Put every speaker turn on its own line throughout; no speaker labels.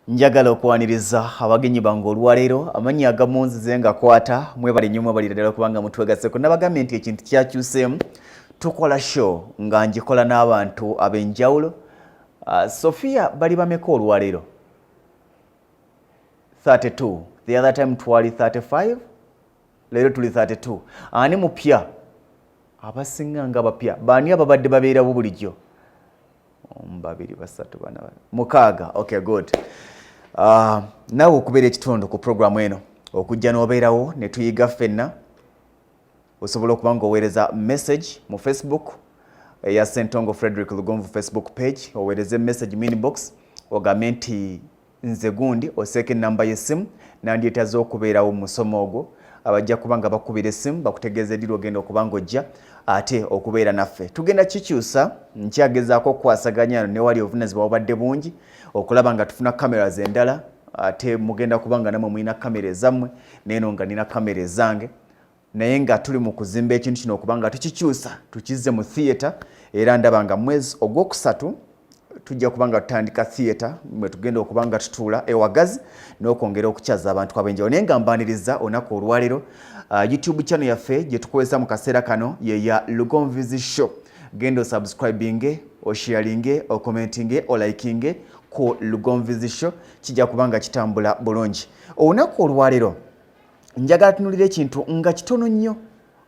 Njagala okwaniriza abagenyi bange olwaleero amannya agamunzize nga kwata mwebale nnyo mwebalira ddala kubanga mutwegaseko nabagambye nti ekintu kyakyuseemu tukola show nga ngikola n'abantu ab'enjawulo. Sofia bali bameka olwaleero? 32. The other time twali 35. Leero tuli 32. Ani mupya? Abasinga nga bapya. Baani ababadde babeerawo bulijjo? Babiri basatu bana mukaaga. Okay, good. Nawe okubeera ekitundu ku programu eno okujja n'obeerawo ne tuyiga ffenna osobola okuba ng'oweereza message mu Facebook eya Ssentongo Frederick Lugonvu Facebook page, oweereze message mini box ogambe nti nze gundi oseeka ennamba y'essimu nandyetaaze okubeerawo mu musomo ogwo abajja kuba nga bakubira essimu bakutegeeza eddiru ogenda okuba ng'ojja ate okubeera naffe. Tugenda kikyusa nkyagezaako okukwasaganya ne wali obuvunaanyizibwa obadde bungi okulaba nga tufuna cameras endala ate mugenda kuba nga namwe mulina kamera ezammwe neeno nga nina kamera ezange naye nga tuli mu kuzimba ekintu kino okuba nga tukikyusa tukizze mu theatre era ndaba nga mwezi ogwokusatu tujja kuba nga tutandika theatre mwe tugenda okuba nga tutuula ewagazi n'okwongera okukyaza abantu ab'enjawulo. Naye nga mbaniriza olunaku olwaleero YouTube channel yaffe gye tukozesa mu kaseera kano ye ya Lugonvu Show. Genda osubscribinge, osharinge, okomentinge, olikinge ku Lugonvu Show kijja kuba nga kitambula bulungi. Olunaku olwaleero njagala tunuulira ekintu nga kitono nnyo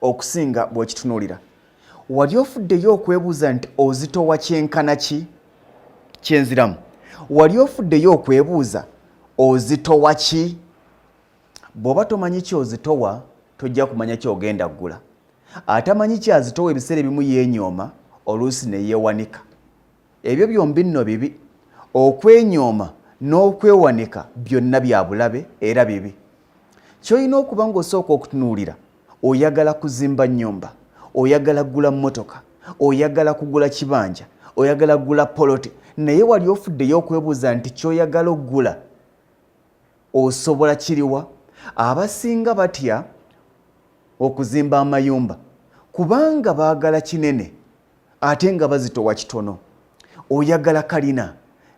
okusinga bw'ekitunuulira. Wali ofuddeyo okwebuuza nti ozitowa kyenkana ki? Kyenziramu. Wali ofuddeyo okwebuuza ozitowa ki? Bw'oba tomanyi ky'ozitowa tojja kumanya ky'ogenda ggula. Atamanyi kyazitowa ebiseera ebimu yeenyooma oluusi ne yeewanika. Ebyo byombi nno bibi. Okwenyooma n'okwewanika byonna bya bulabe era bibi. Ky'olina okuba ng'osooka okutunuulira oyagala kuzimba nnyumba, oyagala kugula mmotoka, oyagala kugula kibanja, oyagala kugula poloti, naye wali ofuddeyo okwebuuza nti ky'oyagala okugula osobola kiriwa? Abasinga batya okuzimba amayumba kubanga baagala kinene ate nga bazitowa kitono. Oyagala kalina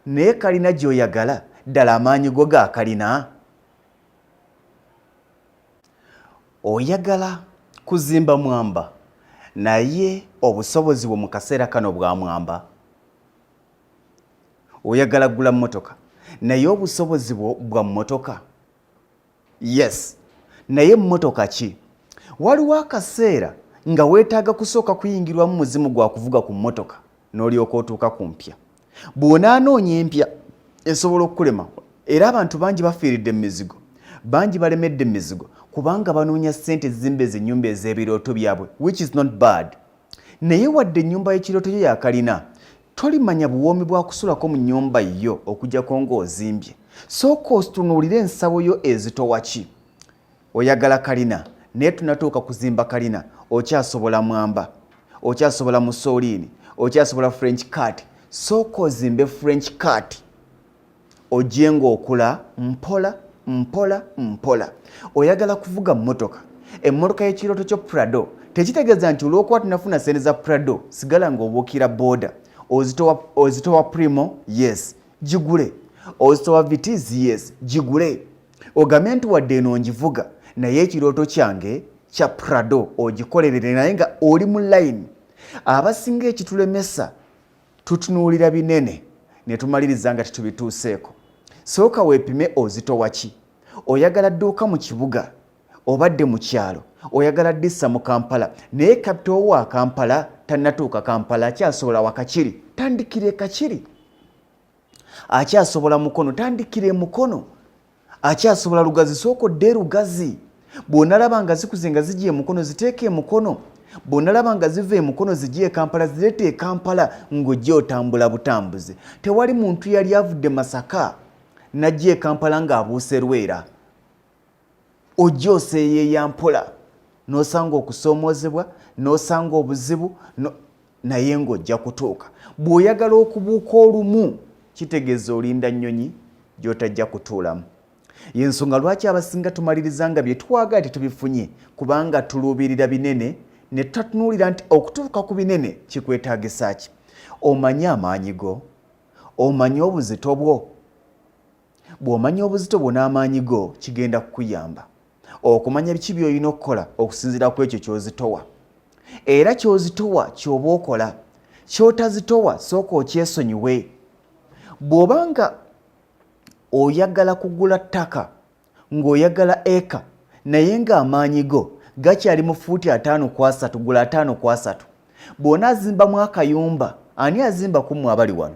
naye kalina gy'oyagala ddala amaanyi go ga kalina. Oyagala kuzimba mwamba naye obusobozi bwo mu kaseera kano bwa mwamba. Oyagala kugula mmotoka naye obusobozi bwo bwa mmotoka. Yes, naye mmotoka ki? Waliwo akaseera nga weetaaga kusooka kuyingirwamu muzimu gwa kuvuga ku mmotoka n'olyoka otuuka ku mpya. Bw'onaanoonya empya esobola okukulema era abantu bangi bafiiridde emizigo, bangi balemedde emizigo kubanga banoonya ssente ezizimba ennyumba ez'ebirooto byabwe, which is not bad. Naye wadde ennyumba y'ekirooto yo yakalina tolimanya buwoomi bwa kusulako mu nnyumba yo okuggyako ng'ozimbye. Sooka ositunuulire ensabo yo ezitowa ki? Oyagala kalina naye tunatuuka kuzimba kalina okyasobola mwamba, okyasobola musooliini, okyasobola French cat. Sooka ozimbe French cat ojje ng'okula mpola mpola mpola. Oyagala kuvuga mmotoka, emmotoka y'ekirooto kyo Prado, tekitegeeza nti olw'okuba tunafuna sente za Prado sigala ng'obuukira boda. Ozitowa Primo, yes, gigule. Ozitowa Vitiz, yes, gigule. Ogambe nti wadde eno ngivuga naye ekirooto kyange kya Prado ogikolerere naye nga oli mu line. Abasinga ekitulemesa tutunuulira binene ne tumaliriza nga tetubituuseeko. Sooka weepime ozitowa ki? Oyagala dduuka mu kibuga obadde mu kyalo, oyagala ddissa mu Kampala naye kapito wa Kampala tannatuuka Kampala akyasobola Wakakiri, tandikire Kakiri. Akyasobola Mukono, tandikire Mukono. Akyasobola Lugazi, sooka odde Lugazi. Bw'onalaba nga zikuze nga zigiye Mukono ziteeke Mukono. Bw'onalaba nga ziva e Mukono zigiye Kampala zireete Kampala ng'ojja otambula butambuzi. Tewali muntu yali avudde Masaka n'ajja Kampala ng'abuuse Lwera. Ojja oseeyeeya mpola n'osanga okusoomoozebwa n'osanga obuzibu naye ng'ojja kutuuka. Bw'oyagala okubuuka olumu kitegeeza olinda nnyonyi gy'otajja kutuulamu. Y'ensonga lwaki abasinga tumaliriza nga bye twagala tetubifunye kubanga tuluubirira binene ne tutatunuulira nti okutuuka ku binene kikwetaagisa ki? Omanyi amaanyi go, omanyi obuzito bwo. bw'omanya obuzito bwo n'amaanyi go kigenda kukuyamba okumanya biki by'olina okukola okusinziira ku ekyo ky'ozitowa. Era ky'ozitowa ky'oba okola, ky'otazitowa sooka okyesonyiwe. Bw'obanga oyagala kugula ttaka ng'oyagala eka naye ng'amaanyi go gakyali mu fuuti 5/3, gula 5/3. Bw'onaazimbamu akayumba, ani azimba ku mmwe abali wano?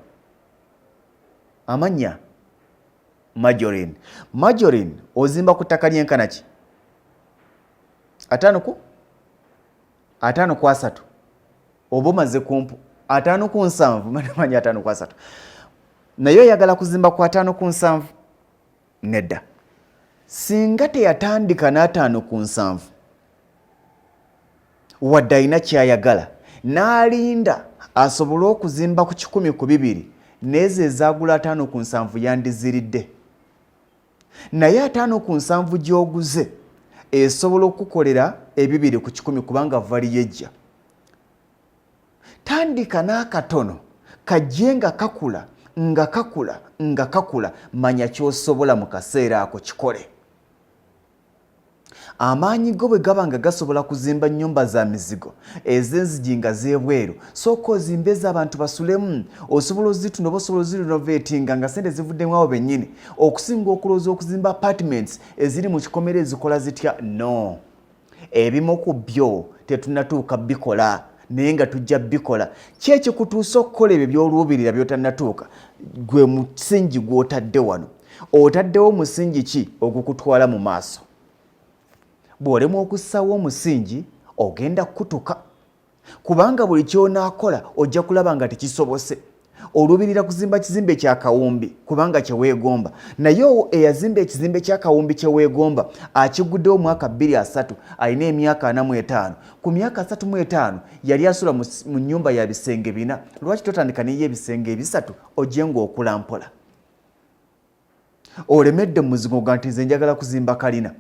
Amanya Majorin. Majorin ozimba ku ttaka lyenkana ki? 5/3 oba omaze kumpu 5/7 manya 5/3 naye oyagala kuzimba ku 5/7? Nedda. Singa teyatandika n'5/7 wadde alina kyayagala n'alinda asobole okuzimba ku 100/2 nezo ezaagula 5/7 yandiziridde. Naye 5/7 gy'oguze esobola okukolera 2/100 kubanga vali yejja. Tandika n'akatono kajje nga kakula nga kakula manya ky'osobola mu kaseera ako kikole. Amaanyi go bwe gaba nga gasobola kuzimba nnyumba za mizigo ez'enzigi nga z'ebweru, sooka ozimbe ez'abantu basulemu, osobola ozitunda oba osobola ozirinoveetinga nga sente zivuddemu awo bennyini okusinga okulowooza okuzimba apartments eziri mu kikomera ezikola zitya. No, ebimu ku byo tetunnatuuka bikola naye nga tujja bikola. Ki ekikutuusa okukola ebyo by'oluubirira by'otannatuuka? Gwe musingi gw'otadde wano. Otaddewo musingi ki ogukutwala mu maaso? Bw'olema okussaawo omusingi ogenda kukutuka kubanga buli ky'onaakola ojja kulaba nga tekisobose. Oluubirira kuzimba kizimbe kya kawumbi kubanga kyeweegomba, naye eyazimba ekizimbe kya kawumbi kyeweegomba akiguddewo mwaka 2-3, alina emyaka 45. Ku myaka 35 yali asula mu nnyumba ya bisenge 4. Lwaki totandika neye ebisenge 3 ojje ng'okula mpola? Olemedde mu muzigo ga nti nze njagala kuzimba kalina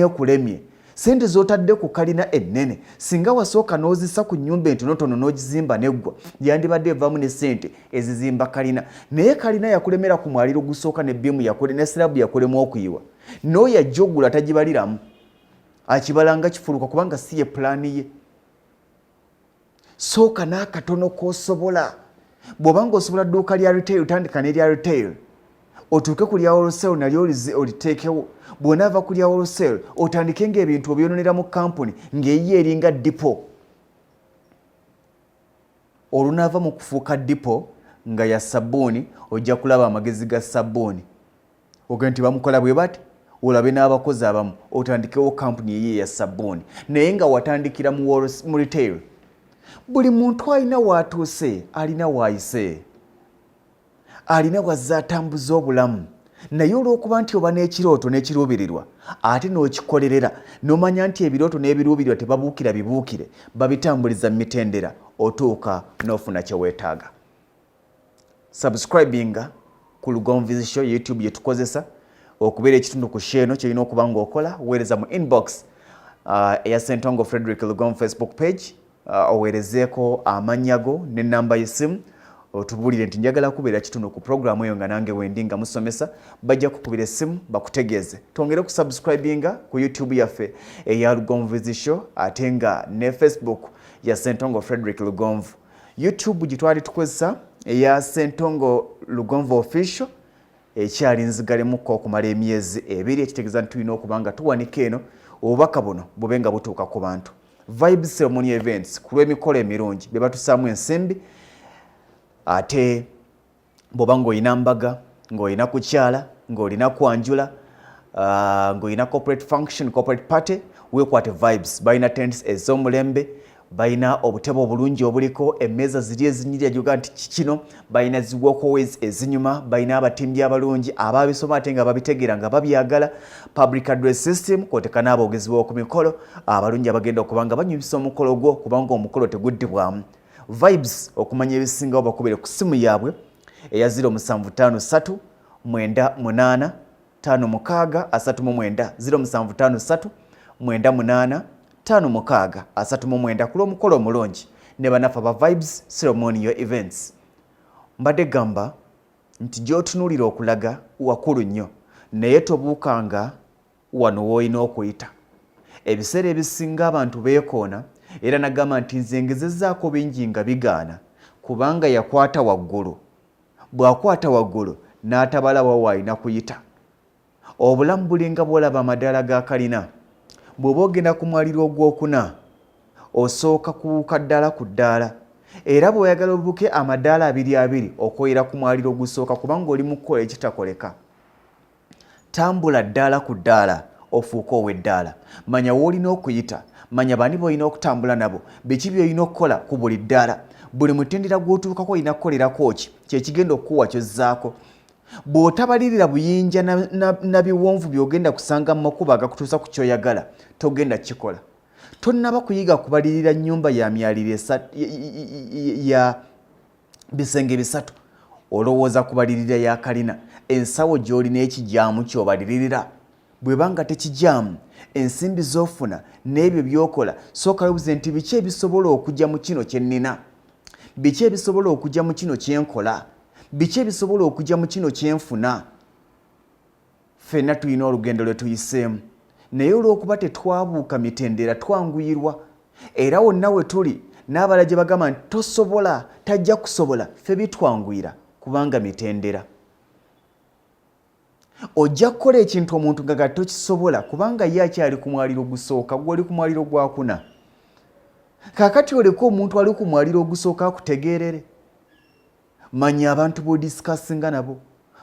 ekulemye. Sente z'otadde ku kalina ennene singa wasooka n'ozissa ku nnyumba entonotono n'ogizimba neggwa yandibadde evaamu ne sente ezizimba kalina. Naye kalina yakulemera ku mwaliro gusooka ne bbiimu yakole ne sirabu yakolemu okuyiwa, n'oyo ajja oggula tagibaliramu, akibalanga kifuluka kubanga si ye pulaani ye. Sooka n'akatono k'osobola. Bw'obanga osobola dduuka lya retail, tandika n'erya retail otuuke ku lya wholesale nalyo oliteekewo. Bw'onaava ku lya wholesale otandike ng'ebintu obyononera mu kampuni ng'eyiye eringa dipo. Olunaava mu kufuuka dipo nga ya sabbuuni ojja kulaba amagezi ga sabbuuni. Ogenda nti bamukola bwe bati, olabe n'abakozi abamu otandikewo kampuni eyiye ya sabbuuni naye nga watandikira mu retail. Buli muntu alina waatuuse, alina waayise, alina wazze atambuza obulamu. Naye olw'okuba nti oba n'ekirooto n'ekiruubirirwa ate n'okikolerera n'omanya nti ebirooto n'ebiruubirirwa tebabuukira bibuukire, babitambuliza mu mitendera, otuuka n'ofuna kye weetaaga. Subscribinga ku Lugonvizi Show YouTube gye tukozesa okubeera ekitundu ku sheeno kyolina okuba ng'okola. Weereza mu inbox eya Ssentongo Frederick Lugonvu Facebook page, oweerezeeko amannya go n'ennamba y'essimu otubuulire nti njagala kubeera kitundu ku programu eyo nga nange wendi nga musomesa. Bajja kukubira essimu bakutegeeze. Twongere kusubscribinga ku YouTube yaffe eya Lugonvizi Show ate nga ne Facebook ya Ssentongo Frederick Lugonvu. YouTube gye twali tukozesa eya Ssentongo Lugonvu Official ekyali nzigalemukko okumala emyezi 2, ekitegeeza nti tulina okuba nga tuwanika eno obubaka buno bube nga butuuka ku bantu. Vibes Ceremony Events ku lw'emikolo emirungi be batusaamu ensimbi. Ate bw'oba ng'olina mbaga, ng'olina kukyala, ng'olina kwanjula, ng'olina corporate function, corporate party, weekwate Vibes. Balina tents ez'omulembe, balina obutebe obulungi obuliko emmeeza ziri ezinyirira gyoga nti kikino, balina zi walkways ezinyuma, balina abatimbi abalungi ababisoma ate nga babitegeera nga babyagala, public address system kwoteka n'aboogezi b'oku mikolo abalungi abagenda okuba nga banyumisa omukolo gwo kubanga omukolo teguddibwamu. Vibes okumanya ebisingawo bakubire ku ssimu yaabwe eya 0753 98 56 39 0753 98 56 39 ku lw'omukolo omulungi ne banafa ba Vibes Ceremonial Events. Mbadde gamba nti gy'otunuulira okulaga wakulu nnyo naye tobuukanga wano w'olina okuyita. Ebiseera ebisinga abantu beekoona era nagamba nti nze ngezezzaako bingi nga bigaana kubanga yakwata waggulu. Bw'akwata waggulu n'atabala wa w'alina kuyita. Obulamu bulinga bw'olaba amadaala ga kalina. Bw'oba ogenda ku mwaliro ogwokuna osooka kuwuka ddaala ku ddaala era bw'oyagala obuuke amadaala abiri abiri okwera ku mwaliro ogusooka kubanga oli mu kukola ekitakoleka. Tambula ddaala ku ddaala ofuuke ow'eddaala. Manya w'olina okuyita, manya bani b'olina okutambula nabo, biki by'olina okukola ku buli ddaala. Buli mutendera gw'otuukako olina kukolerako ki kyekigenda okukuwa kyozzaako. Bw'otabalirira buyinja na biwonvu by'ogenda kusanga mu makubo agakutuusa ku kyoyagala togenda kikola. Tonnaba kuyiga kubalirira nnyumba ya myaliro ya bisenge bisatu olowooza kubalirira ya kalina. Ensawo gy'olina ekijaamu ky'obaliririra bw'ebanga tekijaamu ensimbi z'ofuna n'ebyo by'okola sooka weebuze nti biki ebisobola okujja mu kino kye nnina, biki ebisobola okujja mu kino kye nkola, biki ebisobola okujja mu kino kye nfuna. Ffenna tulina olugendo lwe tuyiseemu naye olw'okuba tetwabuuka mitendera twanguyirwa era wonna we tuli n'abalala gye bagamba nti tosobola tajja kusobola ffe bitwanguyira kubanga mitendera. Ojja kukola ekintu omuntu nga tokisobola kubanga ye akyali ku mwaliro ogusooka gw'oli ku mwaliro gwakuna. Kaakati oleka omuntu ali ku mwaliro ogusooka akutegeerere. Manya abantu b'odisikasinga nabo,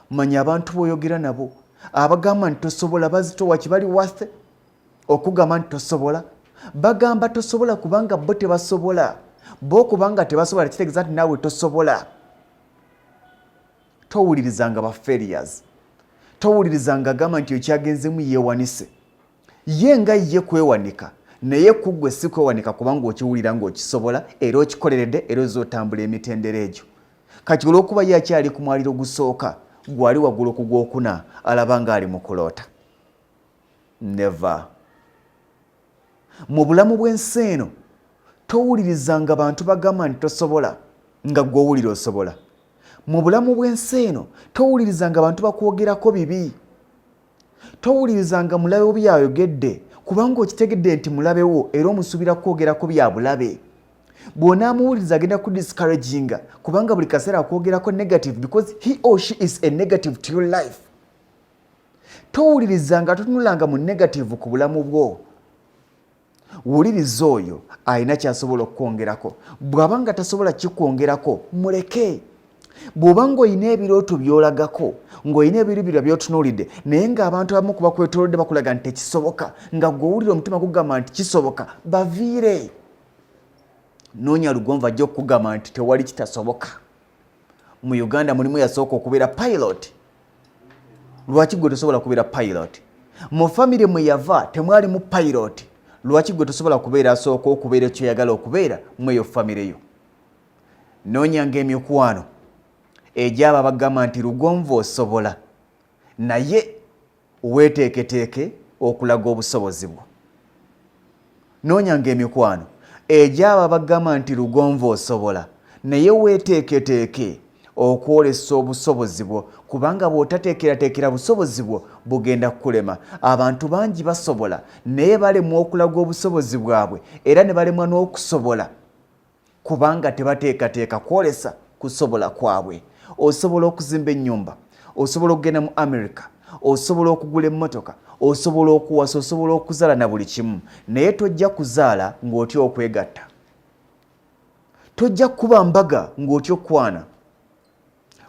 manya abantu b'oyogera nabo. Abagamba nti tosobola bazitowa kibali waffe okugamba nti tosobola. Bagamba tosobola kubanga bo tebasobola. Bo kubanga tebasobola kitegeeza nti naawe tosobola. Towulirizanga ba failures. Towulirizanga agamba nti ekyagenzemu yeewanise. Ye nga ye kwewanika naye kuggwe si kwewanika kubanga okiwulira ng'okisobola era okikoleredde era ozotambula emitendera egyo. Kati olw'okuba ye akyali ku mwaliro gusooka gwali waggulu ku gwokuna alaba ng'ali mu kuloota. Never. Mu bulamu bw'ensi eno towulirizanga bantu bagamba nti tosobola nga ggwe owulira osobola. Mu bulamu bw'ensi eno towulirizanga bantu bakwogerako bibi. Towulirizanga mulabe wo byayogedde kubanga okitegedde nti mulabe wo era omusuubira kwogerako bya bulabe. Bw'onaamuwuliriza agenda ku discouraginga kubanga buli kaseera akwogerako negative because he or she is a negative to your life. Towulirizanga totunulanga mu negative ku bulamu bwo. Wuliriza oyo alina kyasobola okukwongerako. Bw'abanga tasobola kikwongerako muleke. Bw'obanga olina ebirooto by'olagako ng'olina ebiribira by'otunuulidde naye ng'abantu abamu kuba kwetoolodde bakulaga nti tekisoboka nga gw'owulira omutima gugamba nti kisoboka baviire. Noonya lugonvu ajja okukugamba nti tewali kitasoboka. Mu Uganda mulimu yasooka okubeera pilot. Lwaki gwe tosobola kubeera pilot? Mu famire mwe yava temwalimu pilot. Lwaki gwe tosobola kubeera asooka okubeera ekyoyagala okubeera mu eyo famire yo? Noonya ng'emikwano egyaba bagamba nti lugonvu osobola naye weeteeketeeke okulaga obusobozi bwo. Noonya ng'emikwano egyaba bagamba nti lugonvu osobola naye weeteeketeeke okwolesa obusobozi bwo kubanga bw'otateekerateekera busobozi bwo bugenda kukulema. Abantu bangi basobola naye balemwa okulaga obusobozi bwabwe era ne balemwa n'okusobola kubanga tebateekateeka kwolesa kusobola kwabwe. Osobola okuzimba ennyumba, osobola okugenda mu America, osobola okugula emmotoka, osobola okuwasa, osobola okuzaala na buli kimu naye tojja kuzaala ng'otya okwegatta. Tojja kuba mbaga ng'otya okwana.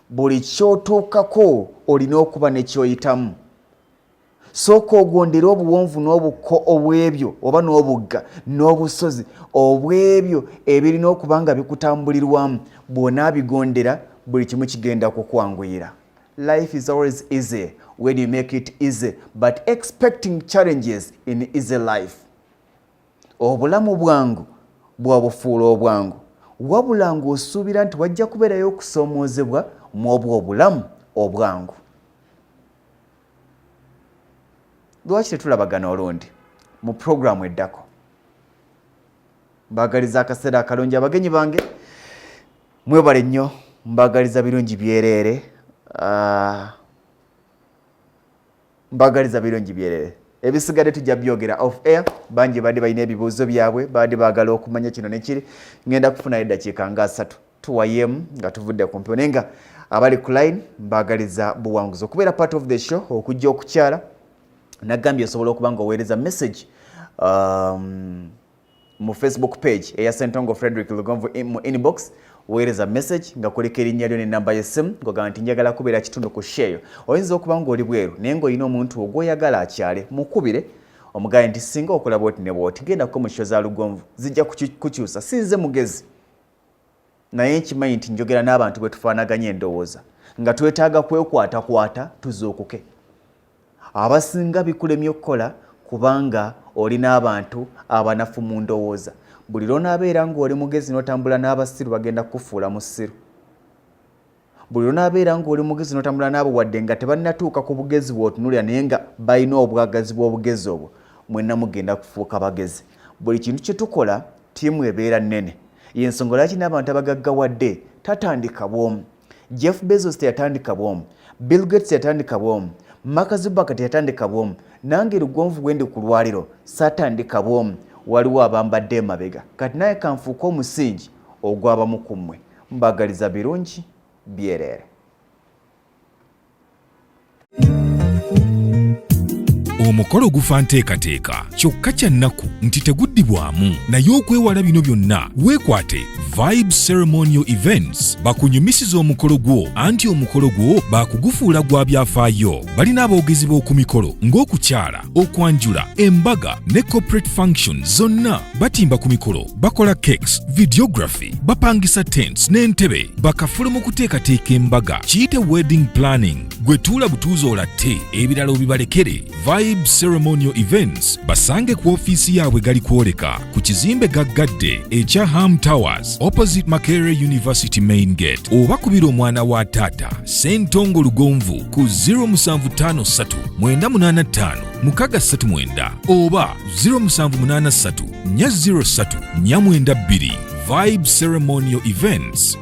Buli ky'otuukako olina okuba ne ky'oyitamu. Sooka ogondera obuwonvu n'obukko obw'ebyo oba n'obugga n'obusozi obw'ebyo ebirina okuba nga bikutambulirwamu. Bw'onaabigondera buli kimu kigenda kukwanguyira. Life is always easy when you make it easy but expecting challenges in easy life. Obulamu bwangu bwabufuula obwangu wabula ng'osuubira nti wajja kubeerayo okusoomoozebwa mu obwo obulamu obwangu. Lwaki tetulabagana olundi mu programu eddako? Mbagaliza akaseera akalungi abagenyi bange, mwebale nnyo, mbagaliza birungi byereere. mbagaliza birungi byerere ebisigadde tujja byogera off air bangi badde balina ebibuuzo byabwe badde baagala okumanya kino nekiri ngenda kufunayo eddakiika nga 3 tuwayemu nga tuvudde ku mpyo naye nga abali ku line mbagaliza buwanguzi okubeera part of the show okujja okukyala nagambye osobola okuba nga oweereza message mu Facebook page eya Ssentongo Frederick Lugonvu mu inbox weereza message nga kuliko erinnya lyo n'ennamba y'essimu ng'ogamba nti njagala kubeera kitundu ku share oyinza okuba ng'oli bweru naye ng'olina omuntu ogw'oyagala akyale mukubire omugaye nti singa okulaba oti ne bwoti gendako mu show za Lugonvu zijja kukyusa sinze mugezi naye nkimanyi nti njogera n'abantu bwe tufaanaganya endowooza nga twetaaga kwekwatakwata tuzuukuke abasinga bikulemye okukola kubanga olina abantu abanafu mu ndowooza buli lw'onaabeera ng'oli mugezi n'otambula n'abasiru bagenda kufuula mu ssiru buli lw'onaabeera ng'oli mugezi n'otambula n'abo wadde nga tebannatuuka ku bugezi bw'otunulira naye nga balina obwagazi bw'obugezi obwo mwenna mugenda kufuuka bagezi buli kintu kye tukola ttiimu ebeera nnene y'ensonga lwaki n'abantu abagaggawadde tatandika bw'omu Jeff Bezos teyatandika bw'omu Bill Gates teyatandika bw'omu Mark Zuckerberg teyatandika bw'omu nange Lugonvu gwendi ku lwaliro satandika bw'omu waliwo abambadde emabega kati naye kanfuuka omusingi ogw'abamu ku mmwe mbagaliza birungi byerere.
Omukolo gufa nteekateeka kyokka kya nnaku nti teguddibwamu naye okwewala bino byonna weekwate Vibe Ceremonial Events bakunyumisiza omukolo gwo anti omukolo gwo baakugufuula gwa byafaayo balina aboogezi b'oku mikolo ng'okukyala okwanjula embaga ne corporate functions zonna batimba ku mikolo bakola cakes videography bapangisa tents n'entebe bakafule mu kuteekateeka embaga kiyite wedding planning gwe tuula butuuzi olatte ebirala obibalekere Vibe Ceremonial Events basange ku ofiisi yaabwe gali kwoleka ku kizimbe gaggadde ekya Ham Towers opposite Makerere University main gate oba kubira omwana wa taata Ssentongo Lugonvu ku 0753 985 639 oba 0783 403 492 Vibe Ceremonial Events